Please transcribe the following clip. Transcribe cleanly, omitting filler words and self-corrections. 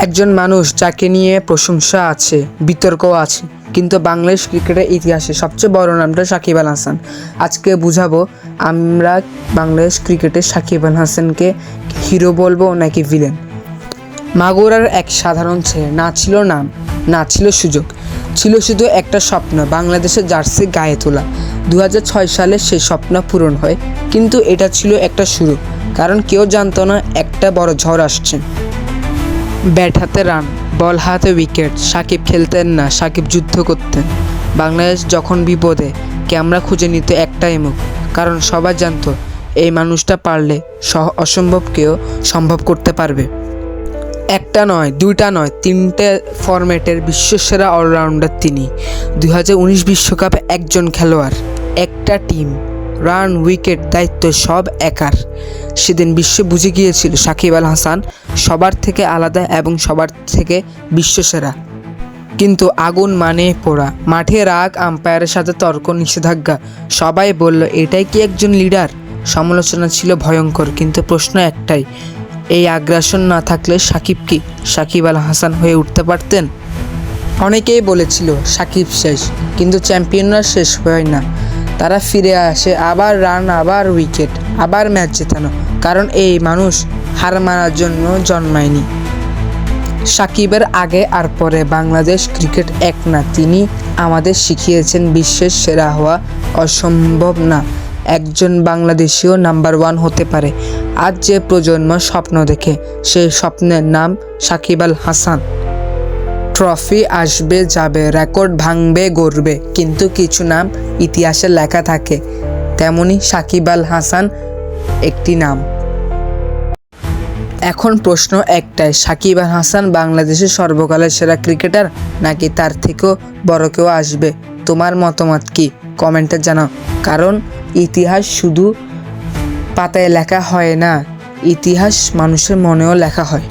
একজন মানুষ যাকে নিয়ে প্রশংসা আছে, বিতর্কও আছে, কিন্তু বাংলাদেশ ক্রিকেটের ইতিহাসে সবচেয়ে বড় নামটা সাকিব আল হাসান। আজকে বুঝাবো আমরা বাংলাদেশ ক্রিকেটের সাকিব আল হাসানকে হিরো বলবো নাকি ভিলেন। মাগুরার এক সাধারণ ছেলে, না ছিল নাম, না ছিল সুযোগ, ছিল শুধু একটা স্বপ্ন, বাংলাদেশের জার্সি গায়ে তোলা। 2006 সালে সেই স্বপ্ন পূরণ হয়, কিন্তু এটা ছিল একটা শুরু, কারণ কেউ জানতো না একটা বড় ঝড় আসছে। ব্যাট হাতে রান, বল হাতে উইকেট। সাকিব খেলতেন না, সাকিব যুদ্ধ করতেন। বাংলাদেশ যখন বিপদে, ক্যামেরা খুঁজে নিত একটাই মুখ, কারণ সবাই জানতো এই মানুষটা পারলে অসম্ভবকেও সম্ভব করতে পারবে। একটা নয়, দুইটা নয়, 3টে ফরম্যাটের বিশ্বসেরা অলরাউন্ডার তিনি। 2019 বিশ্বকাপে একজন খেলোয়াড়, একটা টিম, রান, উইকেট, দায়িত্ব সব একার। সেদিন বিশ্ব বুঝে গিয়েছিল সাকিব আল হাসান সবার থেকে আলাদা এবং সবার থেকে বিশ্বসেরা। কিন্তু আগুন মানে পোড়া, মাঠে রাগ, আম্পায়ারের সাথে তর্ক, নিষেধাজ্ঞা। সবাই বলল এটাই কি একজন লিডার? সমালোচনা ছিল ভয়ঙ্কর, কিন্তু প্রশ্ন একটাই, এই আগ্রাসন না থাকলে সাকিব কি সাকিব আল হাসান হয়ে উঠতে পারতেন? অনেকেই বলেছিল সাকিব শেষ, কিন্তু চ্যাম্পিয়নরা শেষ হয় না, তারা ফিরে আসে, আবার রান, আবার উইকেট, আবার ম্যাচ জেতানো। কারণ এই মানুষ হার মানার জন্য জন্মায়নি। সাকিবের আগে আর পরে বাংলাদেশ ক্রিকেট এক না। তিনি আমাদের শিখিয়েছেন বিশ্বের সেরা হওয়া অসম্ভব না, একজন বাংলাদেশিও নাম্বার 1 হতে পারে। আজ যে প্রজন্ম স্বপ্ন দেখে, সেই স্বপ্নের নাম সাকিব আল হাসান। ট্রফি আসবে যাবে, রেকর্ড ভাঙবে গড়বে, কিন্তু কিছু নাম ইতিহাসে লেখা থাকে, তেমনি সাকিব আল হাসান একটি নাম। এখন প্রশ্ন একটাই, সাকিব আল হাসান বাংলাদেশের সর্বকালের সেরা ক্রিকেটার, নাকি তার থেকেও বড় কেউ আসবে? তোমার মতামত কি কমেন্টে জানাও, কারণ ইতিহাস শুধু পাতায় লেখা হয় না, ইতিহাস মানুষের মনেও লেখা হয়।